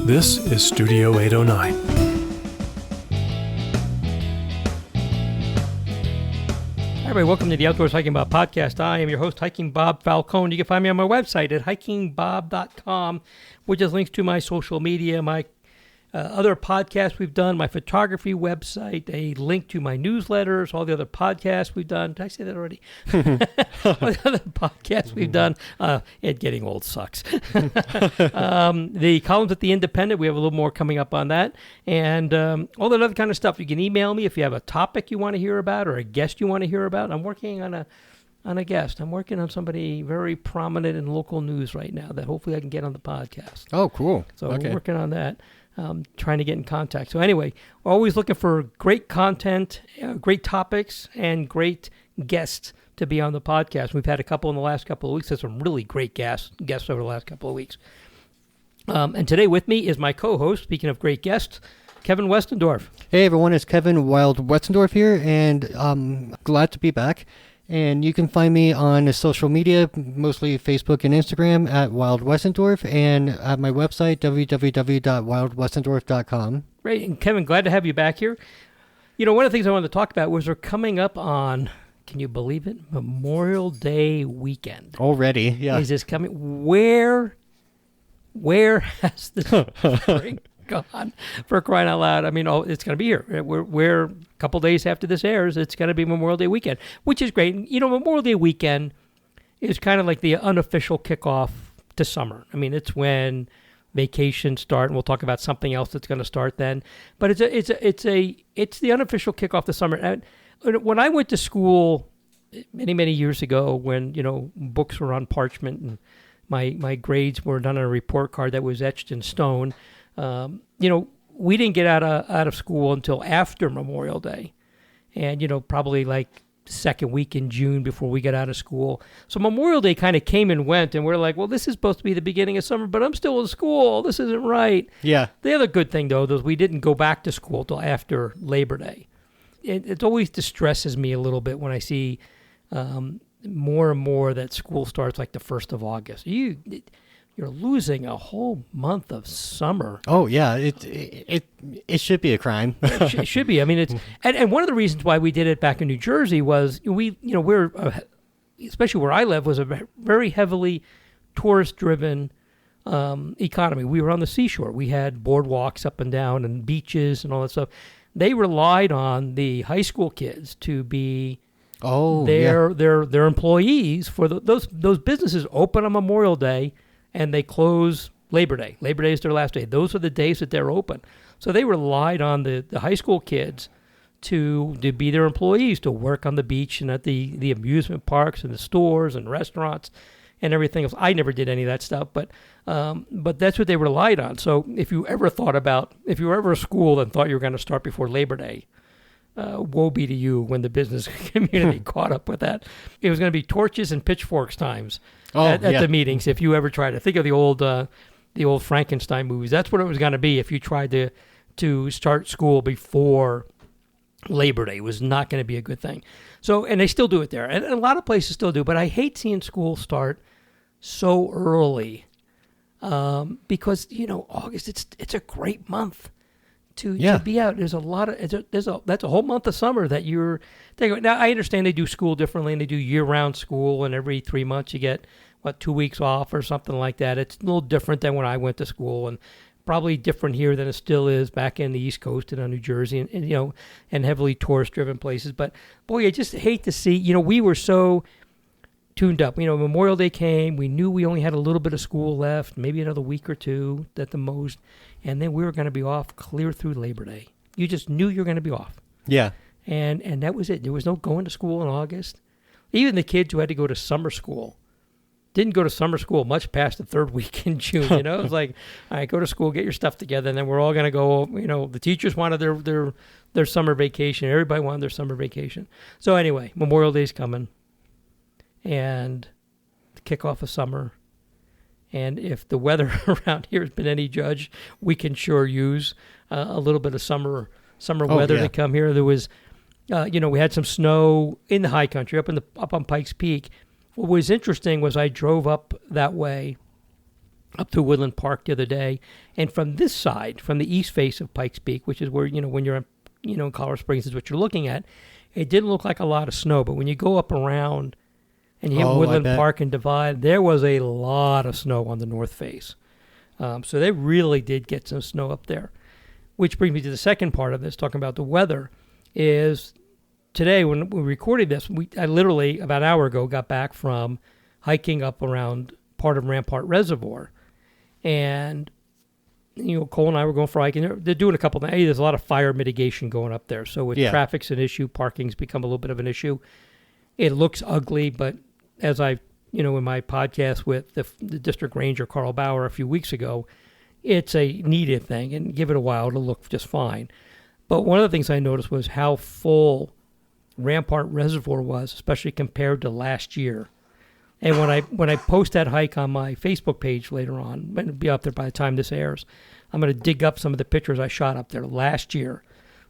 This is Studio 809. Hi, everybody. Welcome to the Outdoors Hiking Bob podcast. I am your host, Hiking Bob Falcone. You can find me on my website at hikingbob.com, which has links to my social media, my other podcasts we've done, my photography website, a link to my newsletters, all the other podcasts we've done. Did I say that already? All the other podcasts we've done. Getting old sucks. The columns at The Independent, we have a little more coming up on that. And all that other kind of stuff. You can email me if you have a topic you want to hear about or a guest you want to hear about. I'm working on a guest. I'm working on somebody very prominent in local news right now that hopefully I can get on the podcast. Oh, cool. So okay. We're working on that. Trying to get in contact. So anyway, we're always looking for great content, great topics, and great guests to be on the podcast. We've had a couple in the last couple of weeks. There's some really great guests over the last couple of weeks. And today with me is my co-host, speaking of great guests, Kevin Westendorf. Hey everyone, it's Kevin Wild Westendorf here, and I'm glad to be back. And you can find me on social media, mostly Facebook and Instagram, at Wild Westendorf, and at my website, www.wildwestendorf.com. Great. And Kevin, glad to have you back here. You know, one of the things I wanted to talk about was we're coming up on, can you believe it, Memorial Day weekend. Already, yeah. Is this coming? Where has this spring gone, for crying out loud? I mean, it's going to be here. We're a couple days after this airs, it's going to be Memorial Day weekend, which is great. You know, Memorial Day weekend is kind of like the unofficial kickoff to summer. I mean, it's when vacations start, and we'll talk about something else that's going to start then. But it's the unofficial kickoff to summer. And when I went to school many years ago, when books were on parchment and my grades were done on a report card that was etched in stone. We didn't get out of school until after Memorial Day, and probably like second week in June before we got out of school. So Memorial Day kind of came and went, and we're like, well, this is supposed to be the beginning of summer, but I'm still in school. This isn't right. Yeah. The other good thing, though, is we didn't go back to school till after Labor Day. It always distresses me a little bit when I see more and more that school starts like the 1st of August. You're losing a whole month of summer. Oh yeah, it should be a crime. It should be. I mean, it's and one of the reasons why we did it back in New Jersey was we're especially where I live was a very heavily tourist-driven economy. We were on the seashore. We had boardwalks up and down and beaches and all that stuff. They relied on the high school kids to be their employees for those businesses open on Memorial Day. And they close Labor Day. Labor Day is their last day. Those are the days that they're open. So they relied on the high school kids to be their employees, to work on the beach and at the amusement parks and the stores and restaurants and everything else. I never did any of that stuff, but that's what they relied on. So if you were ever a school and thought you were going to start before Labor Day, woe be to you when the business community caught up with that. It was going to be torches and pitchforks times at the meetings. If you ever tried to think of the old Frankenstein movies, that's what it was going to be if you tried to start school before Labor Day. It was not going to be a good thing. So, and they still do it there, and a lot of places still do. But I hate seeing school start so early because August. It's a great month to be out. There's a lot of that's a whole month of summer that you're taking. Now I understand they do school differently and they do year-round school, and every 3 months you get 2 weeks off or something like that. It's a little different than when I went to school, and probably different here than it still is back in the East Coast and on New Jersey and heavily tourist-driven places. But boy, I just hate to see. We were so tuned up. Memorial Day came. We knew we only had a little bit of school left, maybe another week or two at the most. And then we were going to be off clear through Labor Day. You just knew you were going to be off. Yeah. And that was it. There was no going to school in August. Even the kids who had to go to summer school didn't go to summer school much past the third week in June. It was like, all right, go to school, get your stuff together, and then we're all going to go. The teachers wanted their summer vacation. Everybody wanted their summer vacation. So anyway, Memorial Day's coming. And the kickoff of summer. And if the weather around here has been any judge, we can sure use a little bit of summer weather to come here. There was, we had some snow in the high country, up on Pikes Peak. What was interesting was I drove up that way up to Woodland Park the other day. And from this side, from the east face of Pikes Peak, which is where, when you're in Colorado Springs is what you're looking at, it didn't look like a lot of snow. But when you go up around and you hit Woodland Park and Divide, there was a lot of snow on the north face. So they really did get some snow up there. Which brings me to the second part of this, talking about the weather, is today when we recorded this, I literally, about an hour ago, got back from hiking up around part of Rampart Reservoir. And, Cole and I were going for hiking. They're doing a couple of things. There's a lot of fire mitigation going up there. So with traffic's an issue, parking's become a little bit of an issue. It looks ugly, but as I, in my podcast with the district ranger, Carl Bauer, a few weeks ago, it's a needed thing, and give it a while, it'll look just fine. But one of the things I noticed was how full Rampart Reservoir was, especially compared to last year. And when I post that hike on my Facebook page later on, it'll be up there by the time this airs, I'm going to dig up some of the pictures I shot up there last year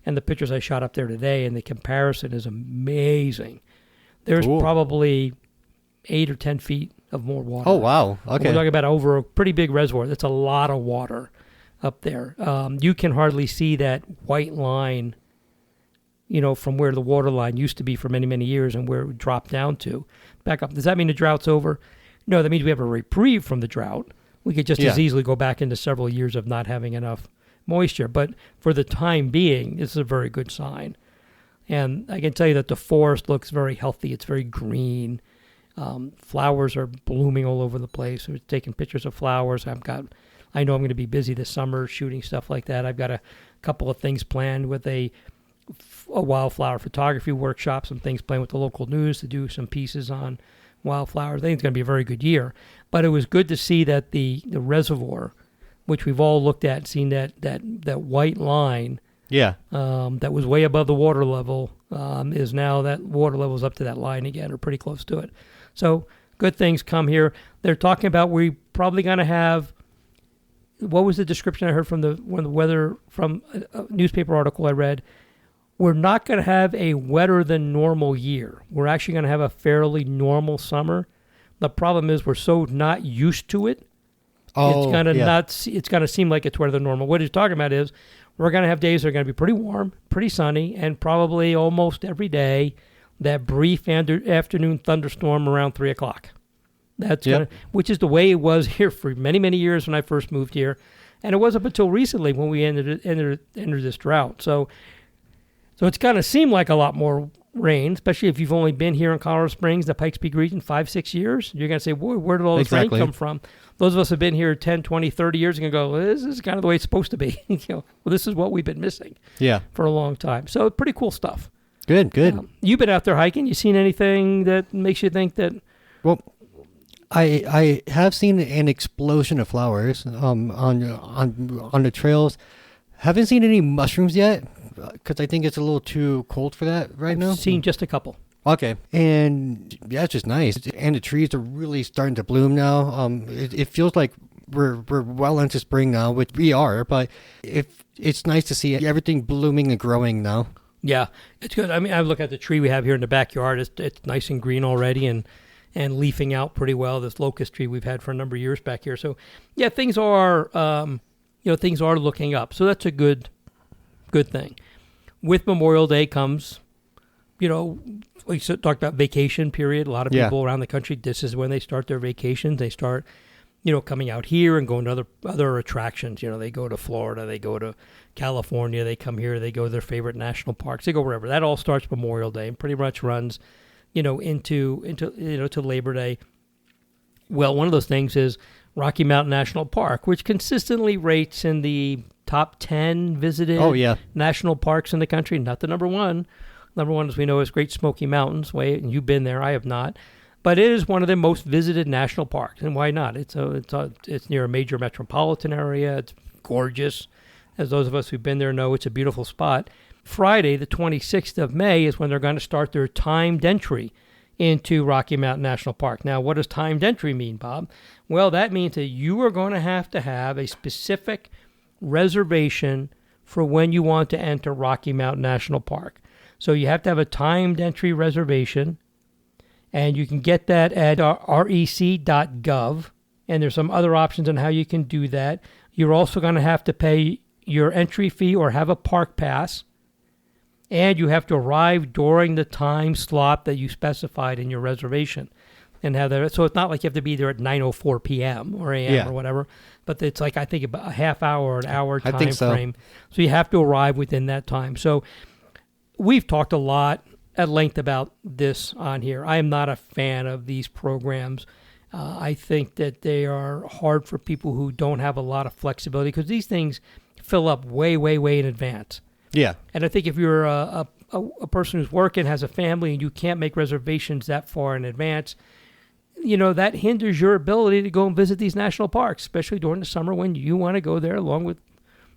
and the pictures I shot up there today, and the comparison is amazing. There's probably 8 or 10 feet of more water. Oh, wow. Okay. We're talking about over a pretty big reservoir. That's a lot of water up there. You can hardly see that white line, from where the water line used to be for many, many years and where it dropped down to. Back up. Does that mean the drought's over? No, that means we have a reprieve from the drought. We could just as easily go back into several years of not having enough moisture. But for the time being, this is a very good sign. And I can tell you that the forest looks very healthy. It's very green. Flowers are blooming all over the place. We're taking pictures of flowers. I know I'm going to be busy this summer shooting stuff like that. I've got a couple of things planned with a wildflower photography workshop, some things planned with the local news to do some pieces on wildflowers. I think it's going to be a very good year. But it was good to see that the reservoir, which we've all looked at, seen that white line that was way above the water level, is now that water level's up to that line again, or pretty close to it. So good things come here. They're talking about we're probably going to have, what was the description I heard from the weather, from a newspaper article I read? We're not going to have a wetter than normal year. We're actually going to have a fairly normal summer. The problem is we're so not used to it. It's going to seem like it's wetter than normal. What he's talking about is we're going to have days that are going to be pretty warm, pretty sunny, and probably almost every day that brief afternoon thunderstorm around 3 o'clock. Which is the way it was here for many, many years when I first moved here. And it was up until recently when we entered this drought. So it's going to seem like a lot more rain, especially if you've only been here in Colorado Springs, the Pikes Peak region, 5-6 years. You're going to say, boy, where did all this rain come from? Those of us who have been here 10, 20, 30 years are going to go, well, this is kind of the way it's supposed to be. This is what we've been missing for a long time. So pretty cool stuff. Good. You've been out there hiking. You seen anything that makes you think that? Well, I have seen an explosion of flowers on the trails. Haven't seen any mushrooms yet, because I think it's a little too cold for that now. I've seen just a couple. Okay. And it's just nice. And the trees are really starting to bloom now. It feels like we're well into spring now, which we are, but it's nice to see everything blooming and growing now. Yeah, it's good. I mean, I look at the tree we have here in the backyard. It's nice and green already and leafing out pretty well. This locust tree we've had for a number of years back here. So, yeah, things are things are looking up. So that's a good thing. With Memorial Day comes, we talked about vacation period. A lot of people around the country, this is when they start their vacations. They start, coming out here and going to other attractions. They go to Florida, they go to California, they come here, they go to their favorite national parks, they go wherever. That all starts Memorial Day and pretty much runs, into to Labor Day. Well, one of those things is Rocky Mountain National Park, which consistently rates in the top 10 visited national parks in the country. Not the number one. Number one, as we know, is Great Smoky Mountains. And you've been there. I have not. But it is one of the most visited national parks. And why not? It's near a major metropolitan area. It's gorgeous. As those of us who've been there know, it's a beautiful spot. Friday, the 26th of May, is when they're going to start their timed entry into Rocky Mountain National Park. Now, what does timed entry mean, Bob? Well, that means that you are going to have a specific reservation for when you want to enter Rocky Mountain National Park. So you have to have a timed entry reservation, and you can get that at rec.gov. and there's some other options on how you can do that. You're also going to have to pay your entry fee or have a park pass, and you have to arrive during the time slot that you specified in your reservation. And have that, so it's not like you have to be there at 9:04 p.m. or a.m. or whatever, but it's like I think about a half hour or an hour time frame. So you have to arrive within that time. So we've talked a lot at length about this on here. I am not a fan of these programs. I think that they are hard for people who don't have a lot of flexibility because these things fill up way, way, way in advance. Yeah. And I think if you're a person who's working, has a family, and you can't make reservations that far in advance, that hinders your ability to go and visit these national parks, especially during the summer when you want to go there along with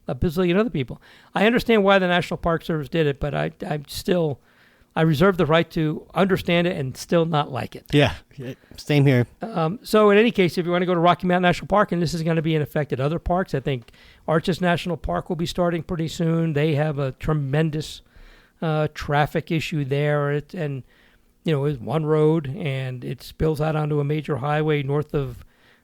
a bazillion other people. I understand why the National Park Service did it, but I reserve the right to understand it and still not like it. Yeah, same here. So in any case, if you want to go to Rocky Mountain National Park, and this is going to be in effect at other parks, I think Arches National Park will be starting pretty soon. They have a tremendous traffic issue there, it's one road, and it spills out onto a major highway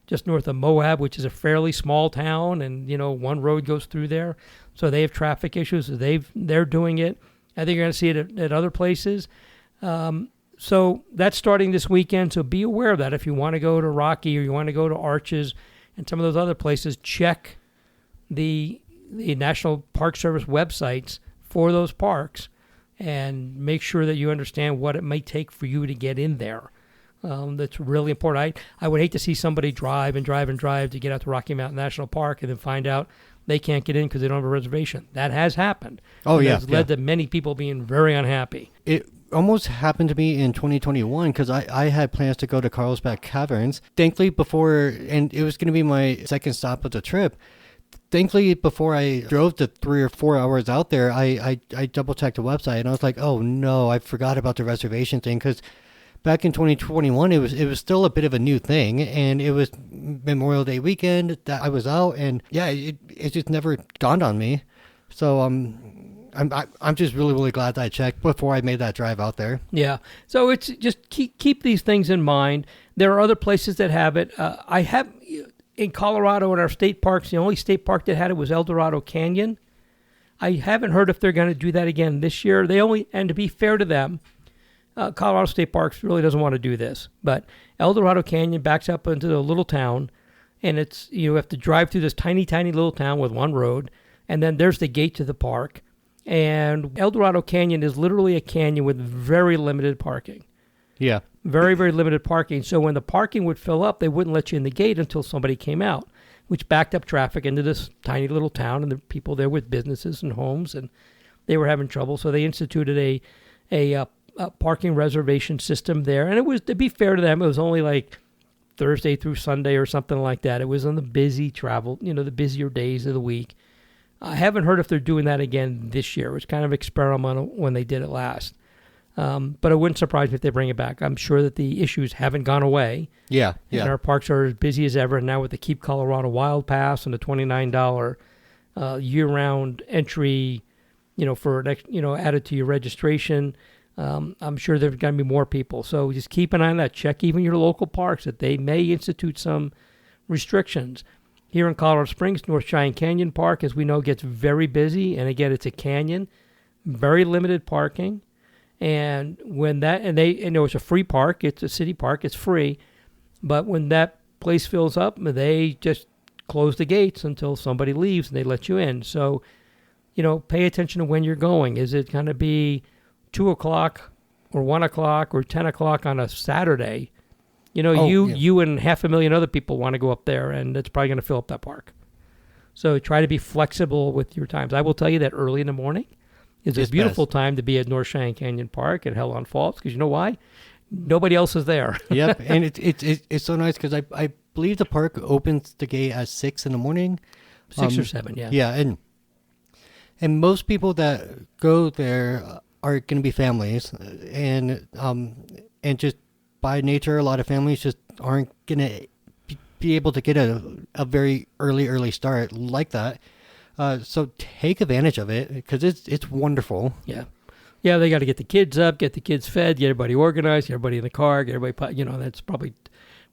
just north of Moab, which is a fairly small town, and one road goes through there, so they have traffic issues. So they're doing it. I think you're going to see it at other places. So that's starting this weekend. So be aware of that. If you want to go to Rocky or you want to go to Arches and some of those other places, check the National Park Service websites for those parks and make sure that you understand what it may take for you to get in there. That's really important. I would hate to see somebody drive to get out to Rocky Mountain National Park and then find out they can't get in because they don't have a reservation. That has happened. Oh, yeah. It's led to many people being very unhappy. It almost happened to me in 2021 because I had plans to go to Carlsbad Caverns. Thankfully, and it was going to be my second stop of the trip. Thankfully, before I drove the 3 or 4 hours out there, I double-checked the website, and I was like, oh, no, I forgot about the reservation thing, because back in 2021, it was still a bit of a new thing, and it was Memorial Day weekend that I was out, and yeah, it just never dawned on me. So I'm just really, really glad that I checked before I made that drive out there. Yeah, so it's just keep these things in mind. There are other places that have it. I have... In Colorado, in our state parks, the only state park that had it was El Dorado Canyon. I haven't heard if they're going to do that again this year. And to be fair to them, Colorado State Parks really doesn't want to do this. But El Dorado Canyon backs up into the little town, and you have to drive through this tiny, tiny little town with one road, and then there's the gate to the park. And El Dorado Canyon is literally a canyon with very limited parking. Yeah. Very, very limited parking. So when the parking would fill up, they wouldn't let you in the gate until somebody came out, which backed up traffic into this tiny little town, and the people there with businesses and homes, and they were having trouble. So they instituted a parking reservation system there. And it was, to be fair to them, it was only like Thursday through Sunday or something like that. It was on the busy travel, the busier days of the week. I haven't heard if they're doing that again this year. It was kind of experimental when they did it last. But it wouldn't surprise me if they bring it back. I'm sure that the issues haven't gone away. Yeah. And our parks are as busy as ever. And now with the Keep Colorado Wild Pass and the $29 year-round entry, for added to your registration, I'm sure there's going to be more people. So just keep an eye on that. Check even your local parks that they may institute some restrictions. Here in Colorado Springs, North Cheyenne Canyon Park, as we know, gets very busy. And again, it's a canyon, very limited parking. And it's a free park, it's a city park, it's free. But when that place fills up, they just close the gates until somebody leaves and they let you in. So, pay attention to when you're going. Is it going to be 2 o'clock or 1 o'clock or 10 o'clock on a Saturday? You and 500,000 other people want to go up there, and it's probably going to fill up that park. So try to be flexible with your times. I will tell you that early in the morning is a beautiful time to be at North Cheyenne Canyon Park at Hell on Falls, because you know why? Nobody else is there. Yep, and it's so nice because I believe the park opens the gate at 6 in the morning. 6 or 7, yeah. Yeah, and most people that go there are going to be families, and just by nature, a lot of families just aren't going to be able to get a very early start like that. So take advantage of it because it's wonderful. Yeah. Yeah, they got to get the kids up, get the kids fed, get everybody organized, get everybody in the car, get everybody, that's probably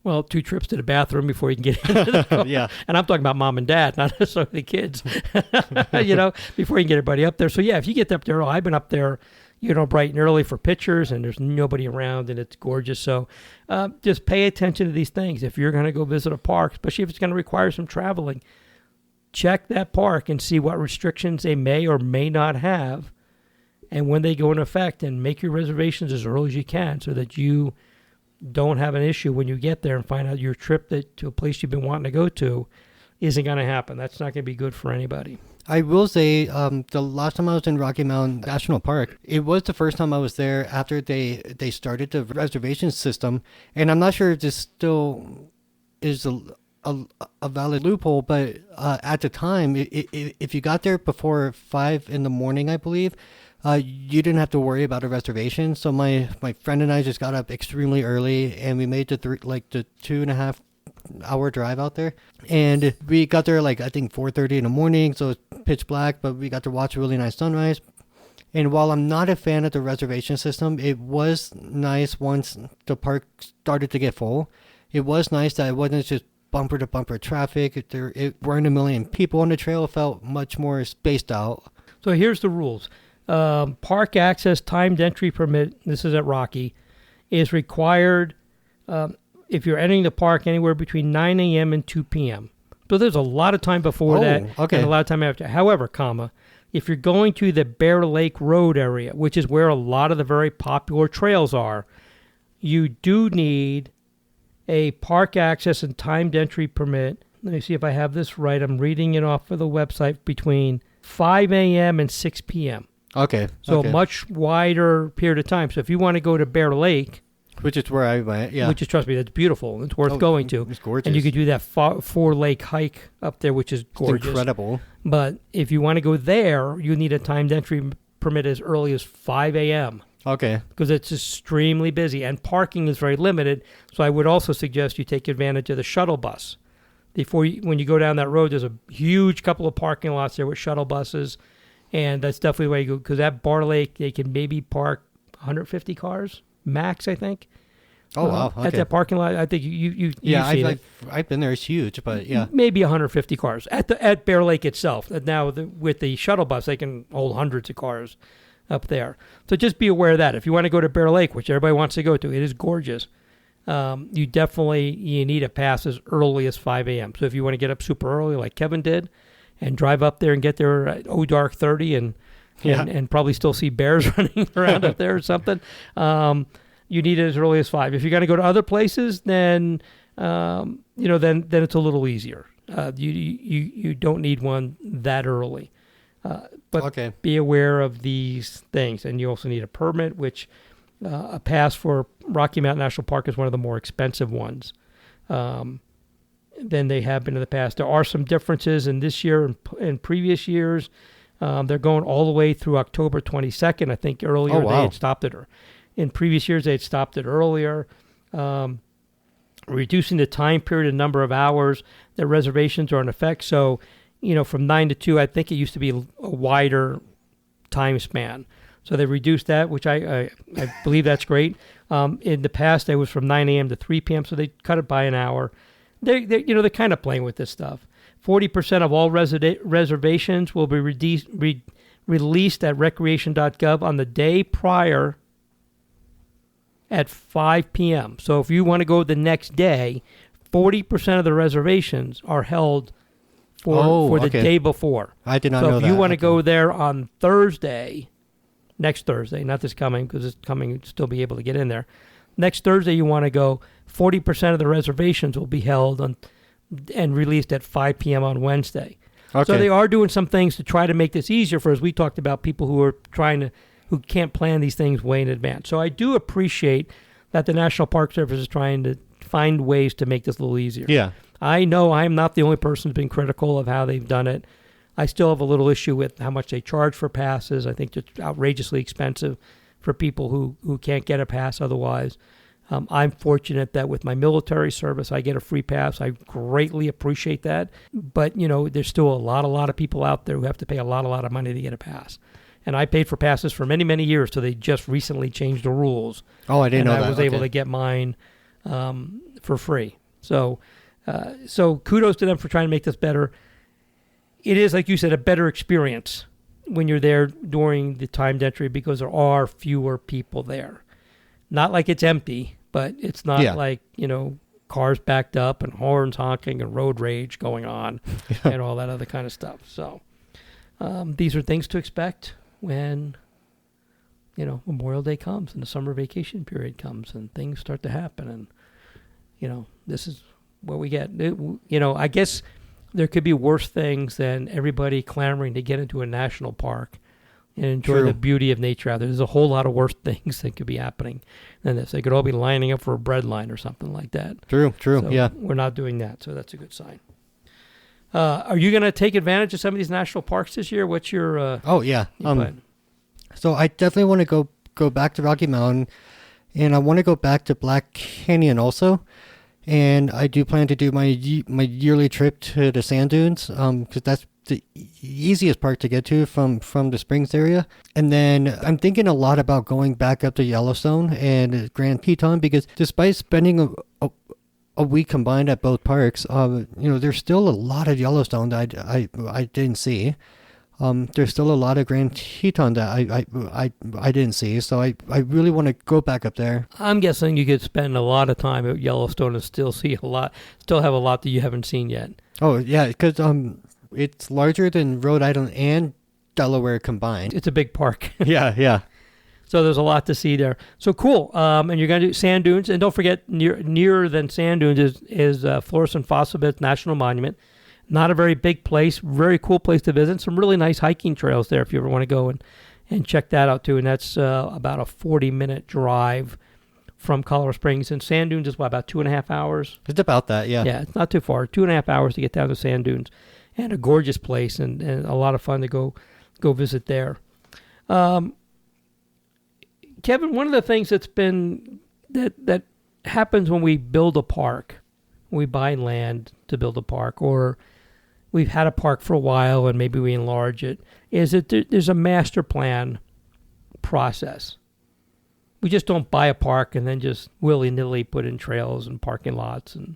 Well, 2 trips to the bathroom before you can get into the car. Yeah. And I'm talking about mom and dad, not necessarily the kids, before you can get everybody up there. So, yeah, if you get up there, I've been up there, bright and early for pictures, and there's nobody around, and it's gorgeous. So just pay attention to these things. If you're going to go visit a park, especially if it's going to require some traveling, check that park and see what restrictions they may or may not have and when they go into effect, and make your reservations as early as you can so that you don't have an issue when you get there and find out your trip to a place you've been wanting to go to isn't going to happen. That's not going to be good for anybody. I will say, the last time I was in Rocky Mountain National Park, it was the first time I was there after they started the reservation system, and I'm not sure if this still is a valid loophole, but at the time, if you got there before 5 in the morning, I believe, you didn't have to worry about a reservation. So my friend and I just got up extremely early, and we made the 2.5 hour drive out there, and we got there I think 4:30 in the morning, so it's pitch black, but we got to watch a really nice sunrise. And while I'm not a fan of the reservation system, it was nice once the park started to get full. It was nice that it wasn't just bumper to bumper traffic. It weren't a million people on the trail. It felt much more spaced out. So here's the rules. Park access timed entry permit, this is at Rocky, is required if you're entering the park anywhere between 9 a.m. and 2 p.m. So there's a lot of time before that and a lot of time after. However, if you're going to the Bear Lake Road area, which is where a lot of the very popular trails are, you do need a park access and timed entry permit. Let me see if I have this right. I'm reading it off of the website, between 5 a.m. and 6 p.m. Okay. So a much wider period of time. So if you want to go to Bear Lake, which is where I went, yeah. Which is, trust me, that's beautiful. It's worth going to. It's gorgeous. And you could do that 4-lake hike up there, which is gorgeous. It's incredible. But if you want to go there, you need a timed entry permit as early as 5 a.m. Okay. Because it's extremely busy, and parking is very limited. So I would also suggest you take advantage of the shuttle bus. When you go down that road, there's a huge couple of parking lots there with shuttle buses, and that's definitely the way you go. Because at Bar Lake, they can maybe park 150 cars max, I think. Oh wow! Okay. At that parking lot, I think you I've been there. It's huge, but yeah, maybe 150 cars at Bear Lake itself. Now with the shuttle bus, they can hold hundreds of cars up there. So just be aware of that. If you want to go to Bear Lake, which everybody wants to go to, it is gorgeous. You need a pass as early as 5 a.m. So if you want to get up super early, like Kevin did, and drive up there and get there at dark 30 and probably still see bears running around up there or something. You need it as early as 5. If you're going to go to other places, then then it's a little easier. You don't need one that early. But be aware of these things, and you also need a permit, which a pass for Rocky Mountain National Park is one of the more expensive ones than they have been in the past. There are some differences in this year and in previous years. They're going all the way through October 22nd. I think earlier they had stopped it. In previous years, they had stopped it earlier. Reducing the time period and number of hours that reservations are in effect. So, from 9 to 2, I think it used to be a wider time span. So they reduced that, which I believe that's great. In the past, it was from 9 a.m. to 3 p.m., so they cut it by an hour. They're kind of playing with this stuff. 40% of all reservations will be released at recreation.gov on the day prior at 5 p.m. So if you want to go the next day, 40% of the reservations are held for the day before. I did not know that. So if you want to go there on Thursday, next Thursday, not this coming, because it's coming, you'll still be able to get in there. Next Thursday, you want to go, 40% of the reservations will be held and released at 5 p.m. on Wednesday. Okay. So they are doing some things to try to make this easier for, as we talked about, people who can't plan these things way in advance. So I do appreciate that the National Park Service is trying to find ways to make this a little easier. Yeah. I know I'm not the only person who's been critical of how they've done it. I still have a little issue with how much they charge for passes. I think it's outrageously expensive for people who can't get a pass otherwise. I'm fortunate that with my military service, I get a free pass. I greatly appreciate that. But, there's still a lot of people out there who have to pay a lot of money to get a pass. And I paid for passes for many, many years, so they just recently changed the rules. Oh, I didn't know that. And I was able to get mine for free. So kudos to them for trying to make this better. It is, like you said, a better experience when you're there during the timed entry because there are fewer people there. Not like it's empty, but it's not like, cars backed up and horns honking and road rage going on and all that other kind of stuff. So these are things to expect when, Memorial Day comes and the summer vacation period comes and things start to happen. And, this is what we get. I guess there could be worse things than everybody clamoring to get into a national park and enjoy the beauty of nature out there. There's a whole lot of worse things that could be happening than this. They could all be lining up for a bread line or something like that. True, So yeah. We're not doing that, so that's a good sign. Are you going to take advantage of some of these national parks this year? What's your plan? So I definitely want to go back to Rocky Mountain, and I want to go back to Black Canyon also. And I do plan to do my yearly trip to the sand dunes, because that's the easiest part to get to from the Springs area. And then I'm thinking a lot about going back up to Yellowstone and Grand Teton, because despite spending a week combined at both parks, there's still a lot of Yellowstone that I didn't see. There's still a lot of Grand Teton that I didn't see, so I really want to go back up there. I'm guessing you could spend a lot of time at Yellowstone and still have a lot that you haven't seen yet. Oh yeah, because it's larger than Rhode Island and Delaware combined. It's a big park. Yeah. So there's a lot to see there. So cool. And you're going to do sand dunes, and don't forget nearer than sand dunes is Florissant Fossil National Monument. Not a very big place, very cool place to visit. Some really nice hiking trails there if you ever want to go and check that out too. And that's about a 40-minute drive from Colorado Springs. And sand dunes is about 2.5 hours. It's about that, yeah. Yeah, it's not too far. 2.5 hours to get down to sand dunes. And a gorgeous place and a lot of fun to go visit there. Kevin, one of the things that's been that happens when we build a park, when we buy land to build a park, or we've had a park for a while and maybe we enlarge it, is that there's a master plan process. We just don't buy a park and then just willy-nilly put in trails and parking lots and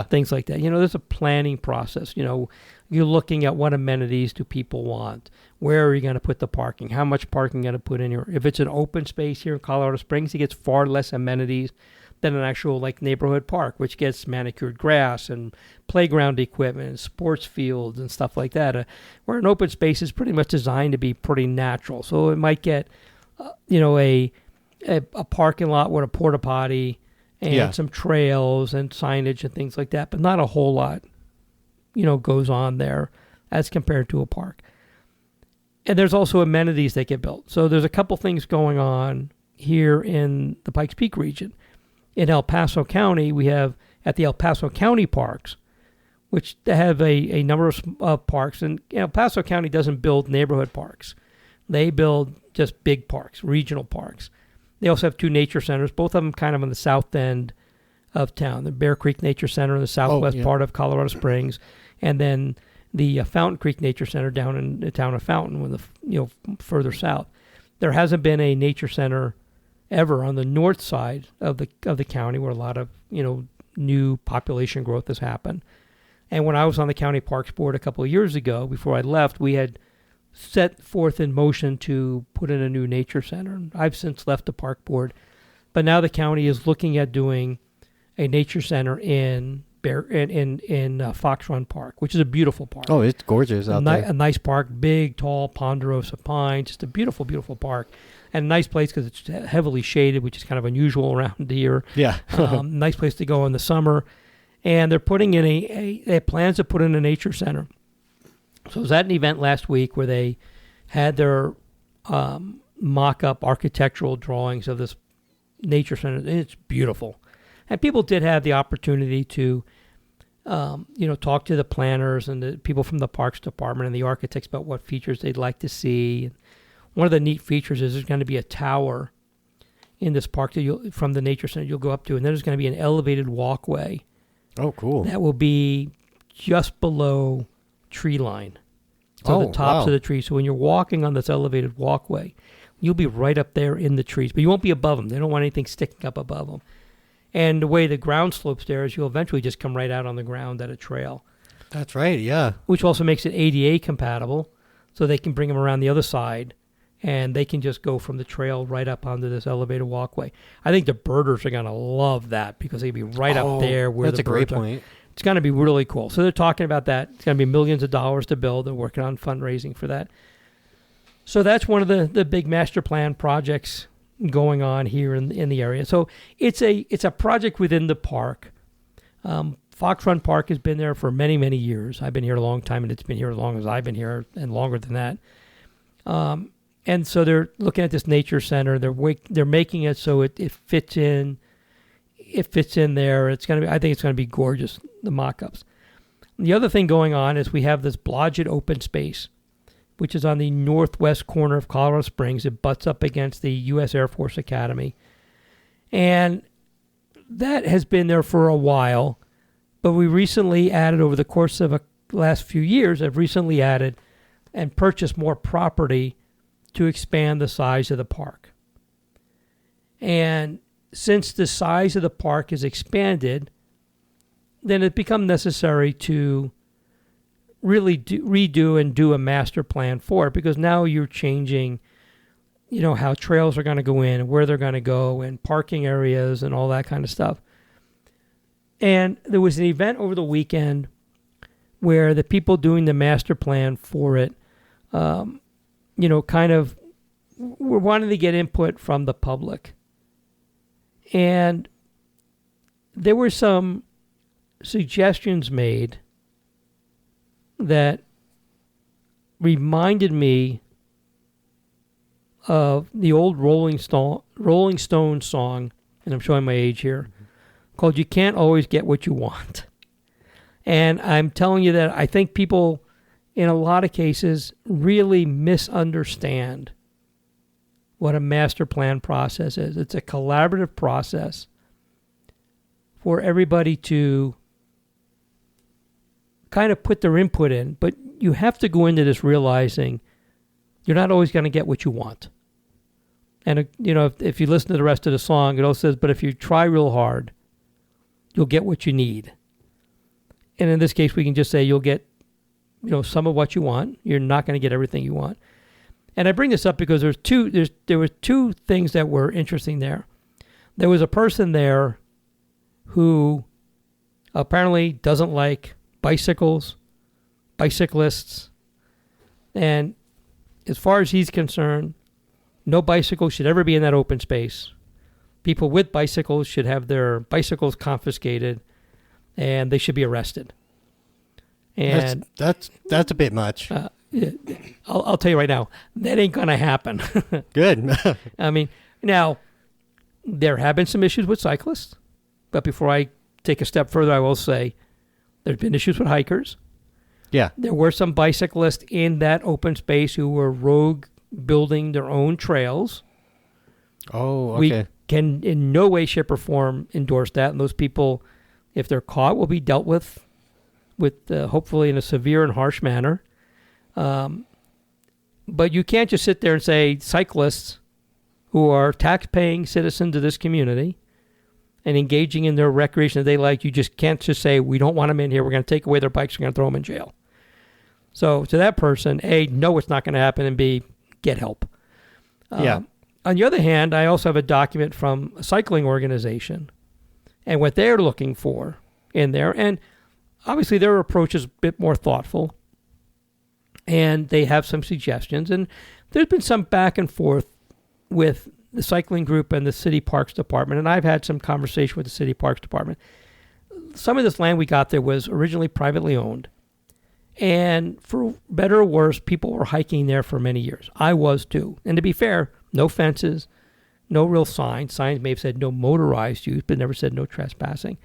things like that. There's a planning process. You're looking at what amenities do people want. Where are you going to put the parking? How much parking are you going to put in here? If it's an open space here in Colorado Springs, it gets far less amenities than an actual neighborhood park, which gets manicured grass and playground equipment and sports fields and stuff like that. Where an open space is pretty much designed to be pretty natural. So it might get, a parking lot with a porta potty and some trails and signage and things like that, but not a whole lot, goes on there as compared to a park. And there's also amenities that get built. So there's a couple things going on here in the Pikes Peak region. In El Paso County, we have at the El Paso County Parks, which have a number of parks. And El Paso County doesn't build neighborhood parks. They build just big parks, regional parks. They also have 2 nature centers, both of them kind of on the south end of town. The Bear Creek Nature Center in the southwest part of Colorado Springs, and then the Fountain Creek Nature Center down in the town of Fountain, further south. There hasn't been a nature center ever on the north side of the county, where a lot of new population growth has happened. And when I was on the county parks board a couple of years ago, before I left, we had set forth in motion to put in a new nature center. I've since left the park board, but now the county is looking at doing a nature center in Fox Run Park, which is a beautiful park. Oh, it's gorgeous out there. A nice park, big, tall, ponderosa pine, just a beautiful, beautiful park. And a nice place because it's heavily shaded, which is kind of unusual around here. Yeah. Nice place to go in the summer. And they're putting in they have plans to put in a nature center. So I was at an event last week where they had their mock-up architectural drawings of this nature center, and it's beautiful. And people did have the opportunity to, talk to the planners and the people from the Parks Department and the architects about what features they'd like to see. One of the neat features is there's going to be a tower in this park that from the nature center you'll go up to, and then there's going to be an elevated walkway. Oh, cool. That will be just below tree line. So the tops of the trees. So when you're walking on this elevated walkway, you'll be right up there in the trees, but you won't be above them. They don't want anything sticking up above them. And the way the ground slopes there is you'll eventually just come right out on the ground at a trail, That's right. Yeah. which also makes it ADA compatible, so they can bring them around the other side, and they can just go from the trail right up onto this elevated walkway. I think the birders are going to love that because they'll be right up there where That's the a great birds are. point. It's going to be really cool. So they're talking about that. It's going to be millions of dollars to build. They're working on fundraising for that. So that's one of the big master plan projects going on here in the area. So it's a project within the park. Fox Run Park has been there for many, many years. I've been here a long time, and it's been here as long as I've been here, and longer than that. And so they're looking at this nature center. They're making it so it fits in. It fits in there. It's going to be. I think it's going to be gorgeous. The mock-ups. The other thing going on is we have this Blodgett open space, which is on the northwest corner of Colorado Springs. It butts up against the U.S. Air Force Academy, and that has been there for a while. But we recently added, over the course of the last few years, have recently added and purchased more property to expand the size of the park. And since the size of the park is expanded, then it becomes necessary to really redo and do a master plan for it, because now you're changing, how trails are going to go in and where they're going to go and parking areas and all that kind of stuff. And there was an event over the weekend where the people doing the master plan for it, kind of were wanting to get input from the public. And there were some suggestions made that reminded me of the old Rolling Stones song, and I'm showing my age here, called "You Can't Always Get What You Want." And I'm telling you that I think people, in a lot of cases, really misunderstand what a master plan process is. It's a collaborative process for everybody to kind of put their input in, but you have to go into this realizing you're not always going to get what you want. And, if you listen to the rest of the song, it also says, but if you try real hard, you'll get what you need. And in this case, we can just say you'll get, some of what you want. You're not going to get everything you want. And I bring this up because there were two things that were interesting there. There was a person there who apparently doesn't like bicycles, bicyclists, and as far as he's concerned, no bicycle should ever be in that open space. People with bicycles should have their bicycles confiscated, and they should be arrested. And that's a bit much. I'll tell you right now, that ain't going to happen. Good. I mean, now, there have been some issues with cyclists, but before I take a step further, I will say there's been issues with hikers. Yeah. There were some bicyclists in that open space who were rogue building their own trails. Oh, okay. We can in no way, shape, or form endorse that. And those people, if they're caught, will be dealt with hopefully in a severe and harsh manner. But you can't just sit there and say cyclists who are tax-paying citizens of this community and engaging in their recreation that they like, you just can't just say, we don't want them in here, we're going to take away their bikes, we're going to throw them in jail. So to that person, A, no, it's not going to happen, and B, get help. Yeah. On the other hand, I also have a document from a cycling organization and what they're looking for in there. And obviously their approach is a bit more thoughtful, and they have some suggestions. And there's been some back and forth with the cycling group and the city parks department, and I've had some conversation with the city parks department. Some of this land we got there was originally privately owned, and for better or worse, people were hiking there for many years. I was too. And to be fair, no fences, no real signs. Signs may have said no motorized use, but never said no trespassing.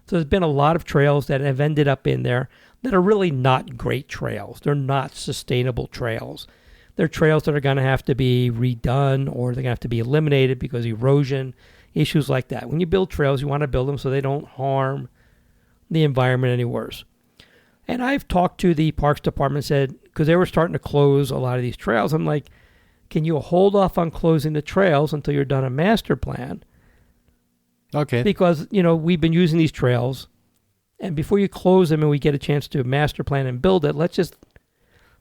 So there's been a lot of trails that have ended up in there that are really not great trails. They're not sustainable trails. They're trails that are going to have to be redone, or they're going to have to be eliminated because erosion, issues like that. When you build trails, you want to build them so they don't harm the environment any worse. And I've talked to the Parks Department, said, because they were starting to close a lot of these trails, I'm like, can you hold off on closing the trails until you're done a master plan? Okay. because we've been using these trails, and before you close them and we get a chance to master plan and build it, let's just.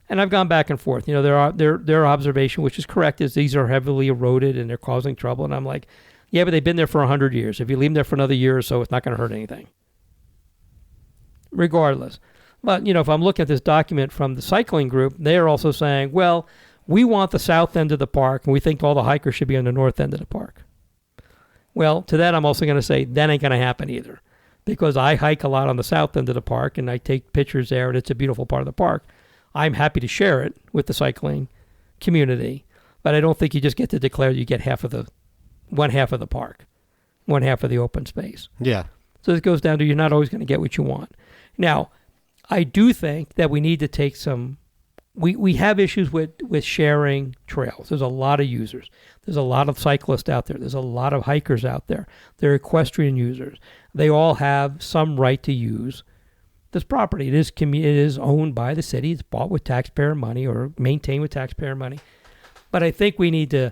And I've gone back and forth. Their observation, which is correct, is these are heavily eroded and they're causing trouble. And I'm like, yeah, but they've been there for 100 years. If you leave them there for another year or so, it's not going to hurt anything. Regardless. But, if I'm looking at this document from the cycling group, they're also saying, well, we want the south end of the park, and we think all the hikers should be on the north end of the park. Well, to that, I'm also going to say that ain't going to happen either, because I hike a lot on the south end of the park, and I take pictures there, and it's a beautiful part of the park. I'm happy to share it with the cycling community, but I don't think you just get to declare you get one half of the park, one half of the open space. Yeah. So it goes down to you're not always going to get what you want. Now, I do think that we need to take some. We have issues with sharing trails. There's a lot of users. There's a lot of cyclists out there. There's a lot of hikers out there. They're equestrian users. They all have some right to use this property. It is owned by the city. It's bought with taxpayer money or maintained with taxpayer money. But I think we need to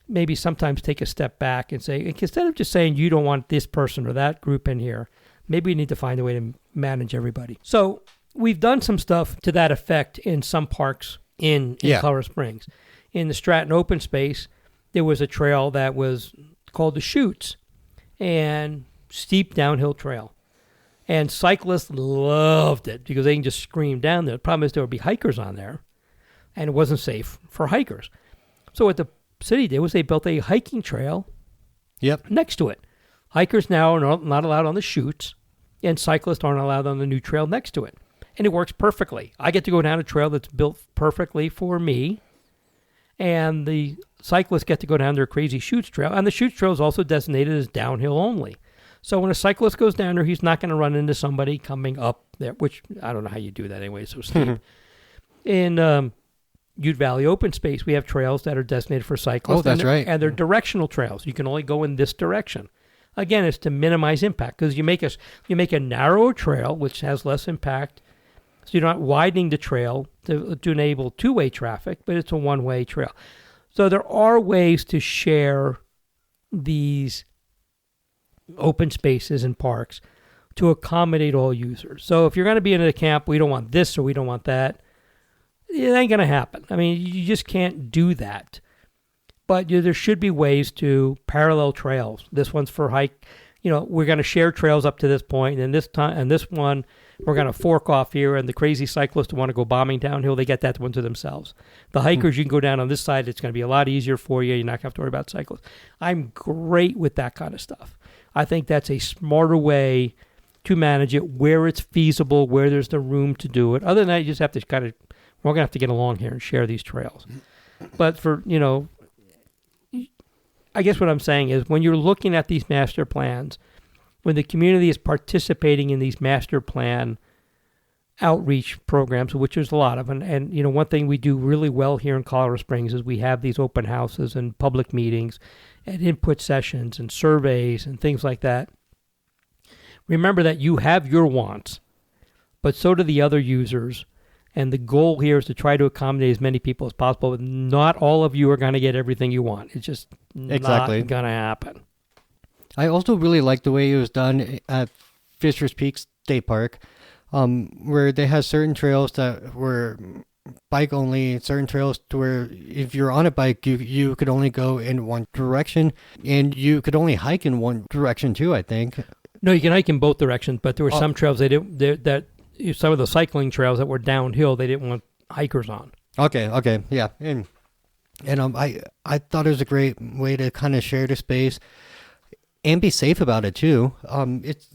maybe sometimes take a step back and say, instead of just saying you don't want this person or that group in here, maybe we need to find a way to manage everybody. So we've done some stuff to that effect in some parks in Colorado Springs. In the Stratton open space, there was a trail that was called the Chutes, and steep downhill trail. And cyclists loved it because they can just scream down there. The problem is there would be hikers on there, and it wasn't safe for hikers. So what the city did was they built a hiking trail next to it. Hikers now are not allowed on the Chutes, and cyclists aren't allowed on the new trail next to it. And it works perfectly. I get to go down a trail that's built perfectly for me, and the cyclists get to go down their crazy Chutes trail. And the Chutes trail is also designated as downhill only. So when a cyclist goes down there, he's not going to run into somebody coming up there, which I don't know how you do that anyway, it's so steep. In Ute Valley open space, we have trails that are designated for cyclists. Oh, that's right. And they're directional trails. You can only go in this direction. Again, it's to minimize impact because you make a narrower trail, which has less impact. So you're not widening the trail to enable two-way traffic, but it's a one-way trail. So there are ways to share these open spaces and parks to accommodate all users. So if you're going to be in a camp, we don't want this or we don't want that, it ain't going to happen. I mean, you just can't do that. But there should be ways to parallel trails. This one's for hike. We're going to share trails up to this point, and this time, and this one, we're going to fork off here. And the crazy cyclists who want to go bombing downhill, they get that one to themselves. The hikers, you can go down on this side. It's going to be a lot easier for you. You're not going to have to worry about cyclists. I'm great with that kind of stuff. I think that's a smarter way to manage it, where it's feasible, where there's the room to do it. Other than that, you just have to we're going to have to get along here and share these trails. But for, I guess what I'm saying is when you're looking at these master plans, when the community is participating in these master plan outreach programs, which there's a lot of, and one thing we do really well here in Colorado Springs is we have these open houses and public meetings and input sessions and surveys and things like that. Remember that you have your wants, but so do the other users. And the goal here is to try to accommodate as many people as possible. But not all of you are going to get everything you want. It's just not going to happen. I also really like the way it was done at Fisher's Peak State Park, where they had certain trails that were bike only, certain trails to where if you're on a bike, you could only go in one direction, and you could only hike in one direction too, I think. No, you can hike in both directions, but there were some trails some of the cycling trails that were downhill, they didn't want hikers on. Okay, yeah, and I thought it was a great way to kind of share the space and be safe about it too. It's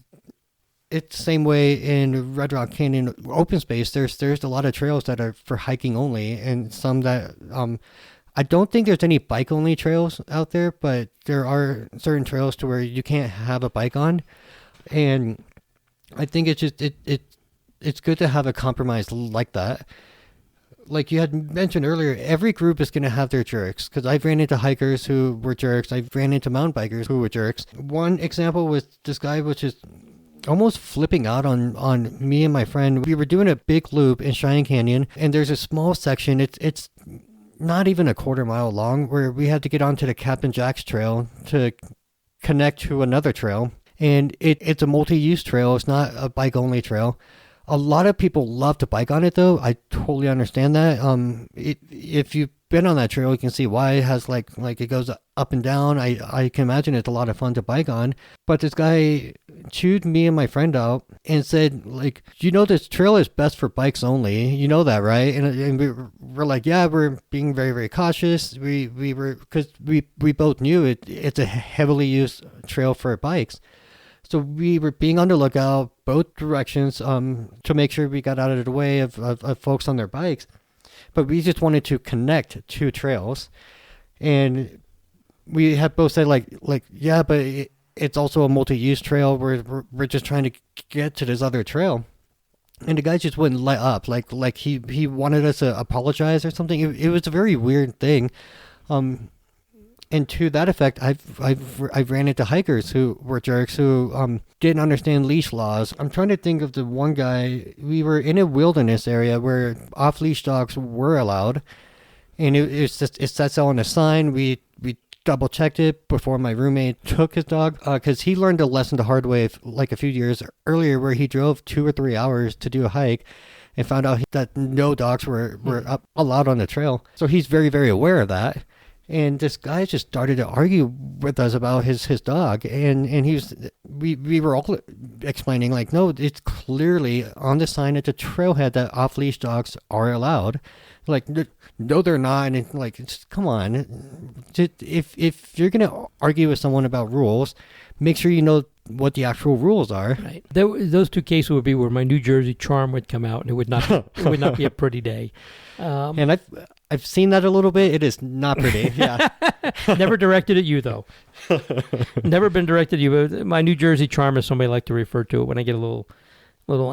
the same way in Red Rock Canyon open space. There's a lot of trails that are for hiking only, and some that I don't think there's any bike only trails out there, but there are certain trails to where you can't have a bike on, and I think it's just it's good to have a compromise like that. Like you had mentioned earlier, every group is going to have their jerks, because I've ran into hikers who were jerks. I've ran into mountain bikers who were jerks. One example was this guy, which is almost flipping out on me and my friend. We were doing a big loop in Cheyenne Canyon, and there's a small section. It's not even a quarter mile long, where we had to get onto the Captain Jack's trail to connect to another trail. And it's a multi-use trail. It's not a bike-only trail. A lot of people love to bike on it, though. I totally understand that. If you've been on that trail, you can see why it has like it goes up and down. I can imagine it's a lot of fun to bike on. But this guy chewed me and my friend out and said, like, this trail is best for bikes only. You know that, right? And we're like, yeah, we're being very, very cautious. We were, because we both knew it's a heavily used trail for bikes. So we were being on the lookout both directions to make sure we got out of the way of folks on their bikes. But we just wanted to connect two trails. And we had both said, like yeah, but it's also a multi-use trail. We're just trying to get to this other trail. And the guy just wouldn't let up. Like he wanted us to apologize or something. It was a very weird thing. And to that effect, I've ran into hikers who were jerks who didn't understand leash laws. I'm trying to think of the one guy. We were in a wilderness area where off-leash dogs were allowed, and it says so on a sign. We double-checked it before my roommate took his dog, because he learned a lesson the hard way like a few years earlier, where he drove 2 or 3 hours to do a hike and found out that no dogs were allowed on the trail. So he's very, very aware of that. And this guy just started to argue with us about his dog, and we were all explaining, like, no, it's clearly on the sign at the trailhead that off-leash dogs are allowed. Like, no, they're not. And like, just, come on, if you're gonna argue with someone about rules, make sure you know what the actual rules are. Right. Those two cases would be where my New Jersey charm would come out, and it would not be a pretty day. And I've seen that a little bit. It is not pretty. Yeah. Never directed at you, though. Never been directed at you. But my New Jersey charm is somebody I like to refer to it when I get a little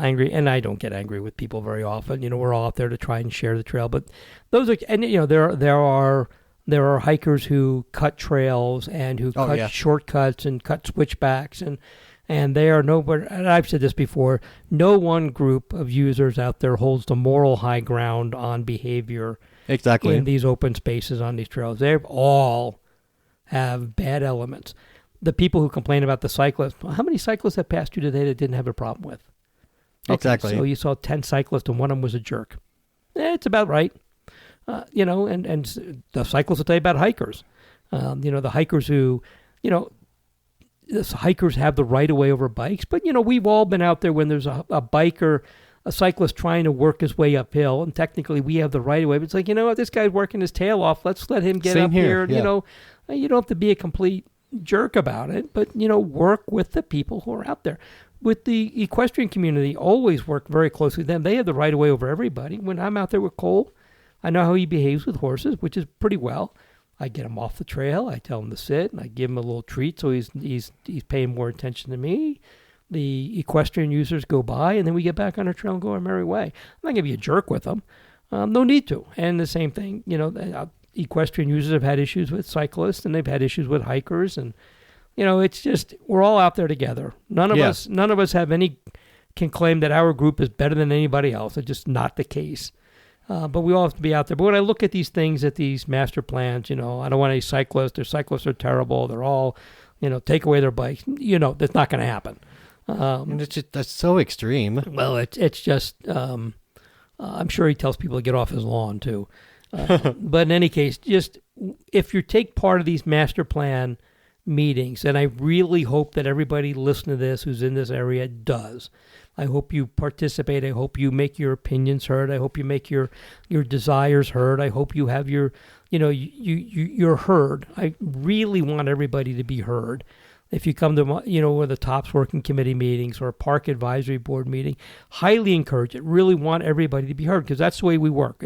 angry. And I don't get angry with people very often. We're all out there to try and share the trail. But those are, and there are hikers who cut trails and who cut shortcuts and cut switchbacks, and they are nobody. And I've said this before. No one group of users out there holds the moral high ground on behavior. Exactly. In these open spaces on these trails. They all have bad elements. The people who complain about the cyclists, how many cyclists have passed you today that didn't have a problem with? Okay, exactly. So you saw 10 cyclists and one of them was a jerk. It's about right. And the cyclists will tell you about hikers. The hikers who, the hikers have the right of way over bikes. But, we've all been out there when there's a biker, a cyclist trying to work his way uphill, and technically we have the right of way. But it's like, what, this guy's working his tail off. Let's let him get Same up here. Yeah. You don't have to be a complete jerk about it, but, work with the people who are out there. With the equestrian community, always work very closely with them. They have the right of way over everybody. When I'm out there with Cole, I know how he behaves with horses, which is pretty well. I get him off the trail. I tell him to sit, and I give him a little treat so he's paying more attention to me. The equestrian users go by, and then we get back on our trail and go our merry way. I'm not going to be a jerk with them. No need to. And the same thing, equestrian users have had issues with cyclists, and they've had issues with hikers. And, it's just, we're all out there together. None of us can claim that our group is better than anybody else. It's just not the case. But we all have to be out there. But when I look at these things, at these master plans, I don't want any cyclists. Their cyclists are terrible. They're all, take away their bikes. That's not going to happen. And it's just, that's so extreme. Well, it's just, I'm sure he tells people to get off his lawn too. But in any case, just if you take part of these master plan meetings, and I really hope that everybody listening to this who's in this area does. I hope you participate. I hope you make your opinions heard. I hope you make your desires heard. I hope you have you're heard. I really want everybody to be heard. If you come to, one the TOPS working committee meetings or a park advisory board meeting, highly encourage it. Really want everybody to be heard, because that's the way we work.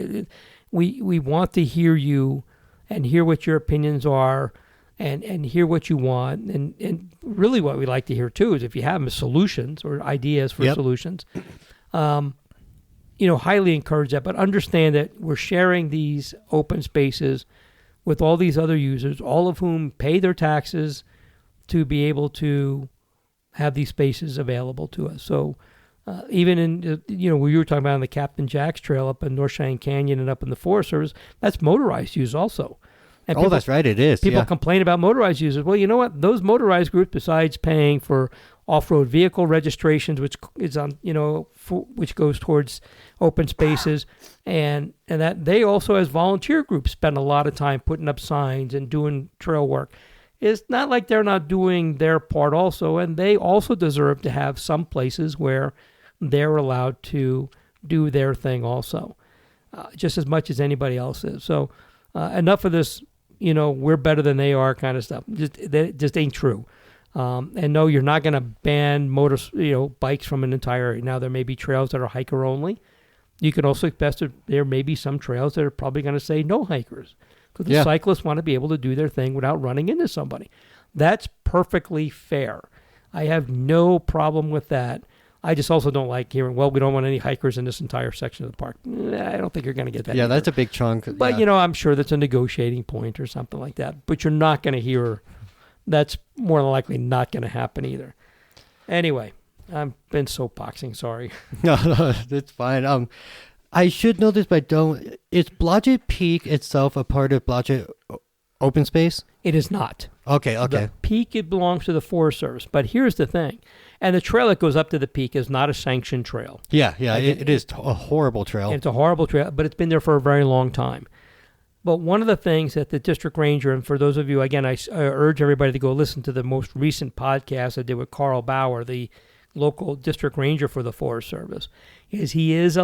We want to hear you and hear what your opinions are and hear what you want. And really what we like to hear too is if you have solutions or ideas for solutions, highly encourage that. But understand that we're sharing these open spaces with all these other users, all of whom pay their taxes to be able to have these spaces available to us. So even in, we were talking about on the Captain Jack's Trail up in North Cheyenne Canyon and up in the Forest Service, that's motorized use also. And Oh, that's right. It is. people Yeah. complain about motorized users. Well, you know what? Those motorized groups, besides paying for off-road vehicle registrations, which is on, which goes towards open spaces, and that they also, as volunteer groups, spend a lot of time putting up signs and doing trail work. It's not like they're not doing their part also, and they also deserve to have some places where they're allowed to do their thing also, just as much as anybody else is. So enough of this, we're better than they are kind of stuff. That just ain't true. And no, you're not going to ban bikes from an entire area. Now, there may be trails that are hiker only. You can also expect that there may be some trails that are probably going to say no hikers, because the cyclists want to be able to do their thing without running into somebody. That's perfectly fair. I have no problem with that. I just also don't like hearing, well, we don't want any hikers in this entire section of the park. I don't think you're going to get that. Yeah, either. that's a big chunk. But, I'm sure that's a negotiating point or something like that. But you're not going to hear, that's more than likely not going to happen either. Anyway, I've been soapboxing, sorry. No, that's fine. I should know this, but I don't. Is Blodgett Peak itself a part of Blodgett Open Space? It is not. Okay. The peak, it belongs to the Forest Service. But here's the thing. And the trail that goes up to the peak is not a sanctioned trail. Yeah, it is a horrible trail. It's a horrible trail, but it's been there for a very long time. But one of the things that the district ranger, and for those of you, again, I urge everybody to go listen to the most recent podcast I did with Carl Bauer, the local district ranger for the Forest Service, is he's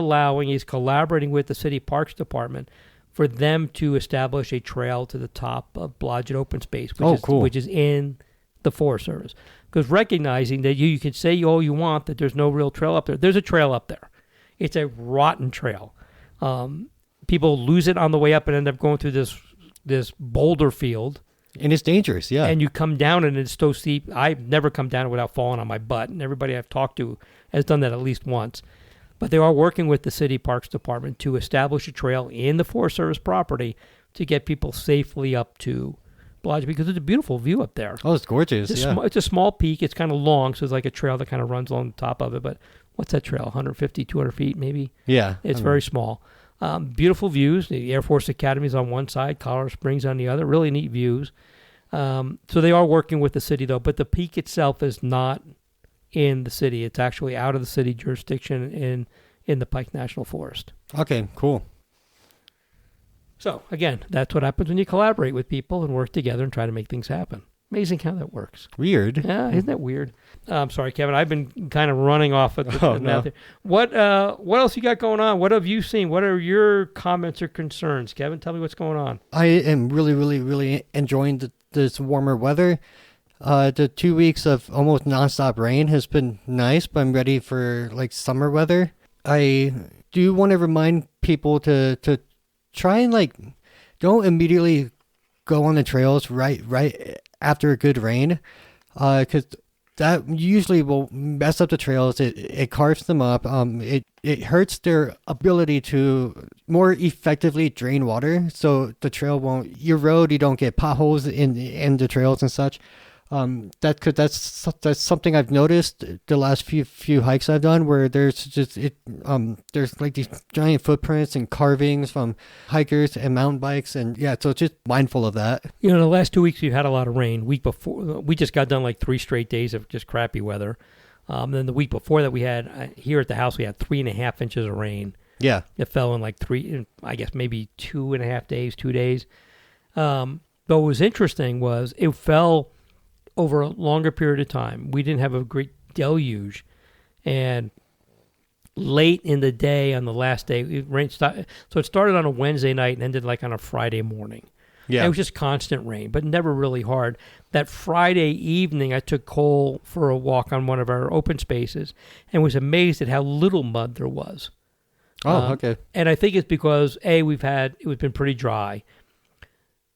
collaborating with the City Parks Department for them to establish a trail to the top of Blodgett Open Space, which is in the Forest Service. Because recognizing that you can say all you want that there's no real trail up there. There's a trail up there. It's a rotten trail. People lose it on the way up and end up going through this boulder field. And it's dangerous, yeah. And you come down and it's so steep. I've never come down it without falling on my butt. And everybody I've talked to has done that at least once. But they are working with the City Parks Department to establish a trail in the Forest Service property to get people safely up to Blodgett, because it's a beautiful view up there. Oh, it's gorgeous, It's a small peak. It's kind of long, so it's like a trail that kind of runs along the top of it. But what's that trail, 150, 200 feet maybe? Yeah. It's very small. Beautiful views. The Air Force Academy is on one side, Colorado Springs on the other. Really neat views. So they are working with the city, though. But the peak itself is not in the city. It's actually out of the city jurisdiction in the Pike National Forest. Okay, cool. So, again, that's what happens when you collaborate with people and work together and try to make things happen. Amazing how that works. Weird. Yeah, isn't that weird? I'm sorry, Kevin. I've been kind of running off at the no. What else you got going on? What have you seen? What are your comments or concerns? Kevin, tell me what's going on. I am really, really, really enjoying this warmer weather. The 2 weeks of almost nonstop rain has been nice, but I'm ready for summer weather. I do want to remind people to try and don't immediately go on the trails right after a good rain, because that usually will mess up the trails. It carves them up. It hurts their ability to more effectively drain water, so the trail won't erode. You don't get potholes in the trails and such. That's something I've noticed the last few hikes I've done, where there's these giant footprints and carvings from hikers and mountain bikes, and so just mindful of that. The last 2 weeks we've had a lot of rain. Week before, we just got done 3 straight days of just crappy weather. Then the week before that, we had here at the house, we had 3.5 inches of rain. Yeah, it fell in maybe 2.5 days, 2 days. But what was interesting was it fell over a longer period of time. We didn't have a great deluge, and late in the day on the last day, rain started. So it started on a Wednesday night and ended on a Friday morning. Yeah, and it was just constant rain, but never really hard. That Friday evening, I took Cole for a walk on one of our open spaces and was amazed at how little mud there was. Oh, okay. And I think it's because it's been pretty dry,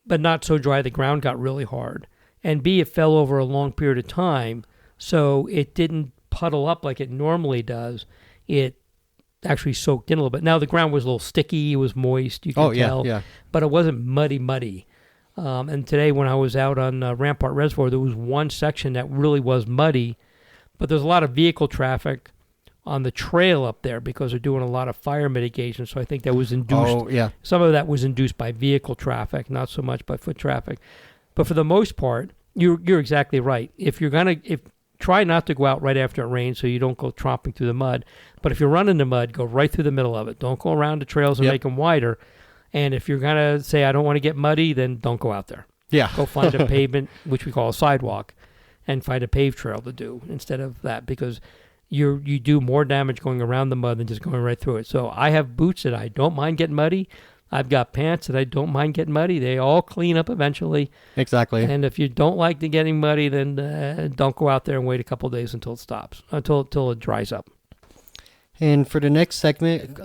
but not so dry the ground got really hard. And B, it fell over a long period of time, so it didn't puddle up like it normally does. It actually soaked in a little bit. Now, the ground was a little sticky. It was moist, you can tell. Yeah. But it wasn't muddy. And today when I was out on Rampart Reservoir, there was one section that really was muddy, but there's a lot of vehicle traffic on the trail up there because they're doing a lot of fire mitigation. So I think that was induced. Oh, yeah. Some of that was induced by vehicle traffic, not so much by foot traffic. But for the most part, you're exactly right. If try not to go out right after it rains so you don't go tromping through the mud. But if you're running the mud, go right through the middle of it. Don't go around the trails and make them wider. And if you're going to say, I don't want to get muddy, then don't go out there. Yeah. Go find a pavement, which we call a sidewalk, and find a paved trail to do instead of that, because you do more damage going around the mud than just going right through it. So I have boots that I don't mind getting muddy. I've got pants that I don't mind getting muddy. They all clean up eventually. Exactly. And if you don't like the getting muddy, then don't go out there and wait a couple of days until it stops, until it dries up. And for the next segment,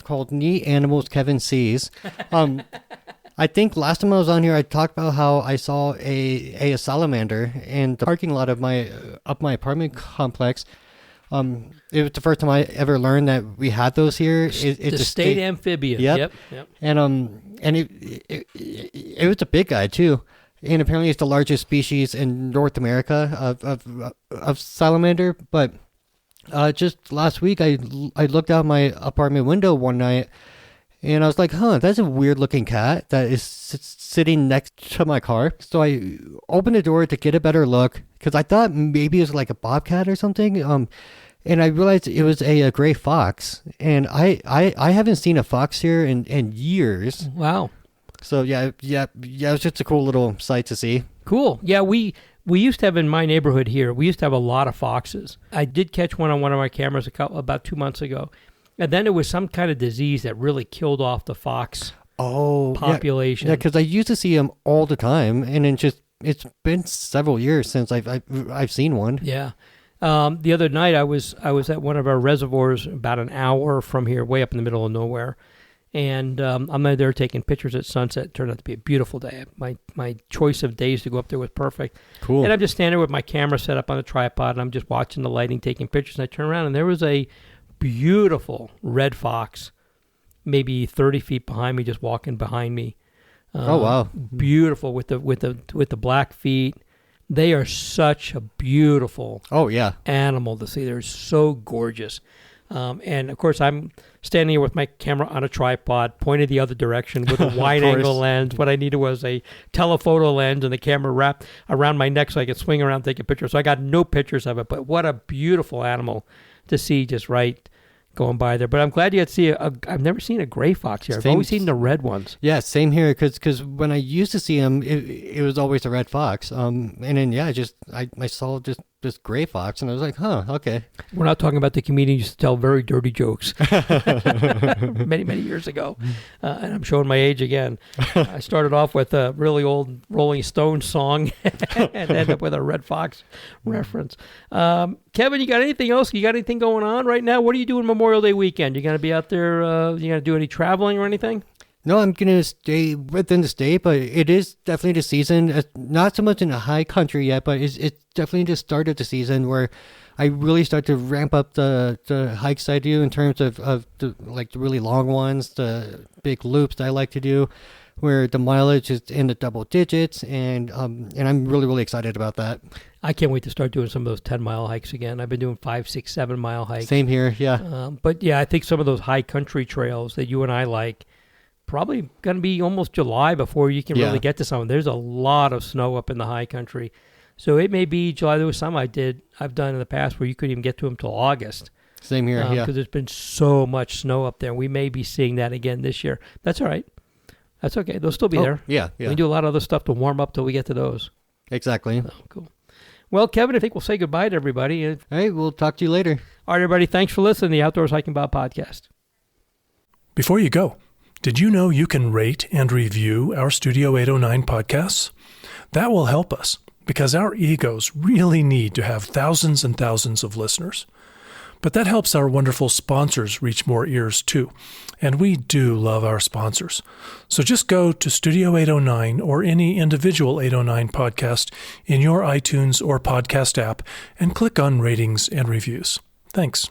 called Neat Animals Kevin Sees, I think last time I was on here, I talked about how I saw a salamander in the parking lot of my apartment complex. It was the first time I ever learned that we had those here. It's a state amphibian. Yep. And it was a big guy too. And apparently it's the largest species in North America of salamander. But just last week, I looked out my apartment window one night, and I was like, that's a weird looking cat that is sitting next to my car. So I opened the door to get a better look, because I thought maybe it was like a bobcat or something. And I realized it was a gray fox. And I haven't seen a fox here in years. Wow. So yeah, it was just a cool little sight to see. Cool. Yeah, we used to have in my neighborhood here, we used to have a lot of foxes. I did catch one on one of my cameras about 2 months ago. And then it was some kind of disease that really killed off the fox population. Yeah, because I used to see them all the time, and it's been several years since I've seen one. Yeah. The other night I was at one of our reservoirs about an hour from here, way up in the middle of nowhere. And I'm there taking pictures at sunset. It turned out to be a beautiful day. My choice of days to go up there was perfect. Cool. And I'm just standing there with my camera set up on a tripod, and I'm just watching the lighting, taking pictures. And I turn around, and there was a beautiful red fox, maybe 30 feet behind me, just walking behind me. Oh wow! Beautiful with the black feet. They are such a beautiful animal to see. They're so gorgeous. And of course, I'm standing here with my camera on a tripod, pointed the other direction with a wide angle lens. What I needed was a telephoto lens and the camera wrapped around my neck so I could swing around and take a picture. So I got no pictures of it, but what a beautiful animal to see just right going by there. But I'm glad you got to see I've never seen a gray fox here. I've always seen the red ones. Yeah, same here. Because when I used to see them, it was always a red fox. And then I saw just this gray fox, and I was like, okay. We're not talking about the comedian who used to tell very dirty jokes many, many years ago. And I'm showing my age again. I started off with a really old Rolling Stones song and ended up with a Red Fox reference. Kevin, you got anything else? You got anything going on right now? What are you doing Memorial Day weekend? You going to be out there? You going to do any traveling or anything? No, I'm going to stay within the state, but it is definitely the season. Not so much in the high country yet, but it's definitely the start of the season where I really start to ramp up the hikes I do in terms of the really long ones, the big loops that I like to do, where the mileage is in the double digits, and I'm really, really excited about that. I can't wait to start doing some of those 10-mile hikes again. I've been doing 5, 6, 7-mile hikes. Same here, yeah. But yeah, I think some of those high country trails that you and I like, probably going to be almost July before you can really get to some. There's a lot of snow up in the high country. So it may be July. There was some I've done in the past where you couldn't even get to them till August. Same here, Because there's been so much snow up there. We may be seeing that again this year. That's all right. That's okay. They'll still be there. Yeah. We do a lot of other stuff to warm up till we get to those. Exactly. Oh, cool. Well, Kevin, I think we'll say goodbye to everybody. All right, we'll talk to you later. All right, everybody. Thanks for listening to the Outdoors Hiking Bob podcast. Before you go, did you know you can rate and review our Studio 809 podcasts? That will help us because our egos really need to have thousands and thousands of listeners. But that helps our wonderful sponsors reach more ears too. And we do love our sponsors. So just go to Studio 809 or any individual 809 podcast in your iTunes or podcast app and click on ratings and reviews. Thanks.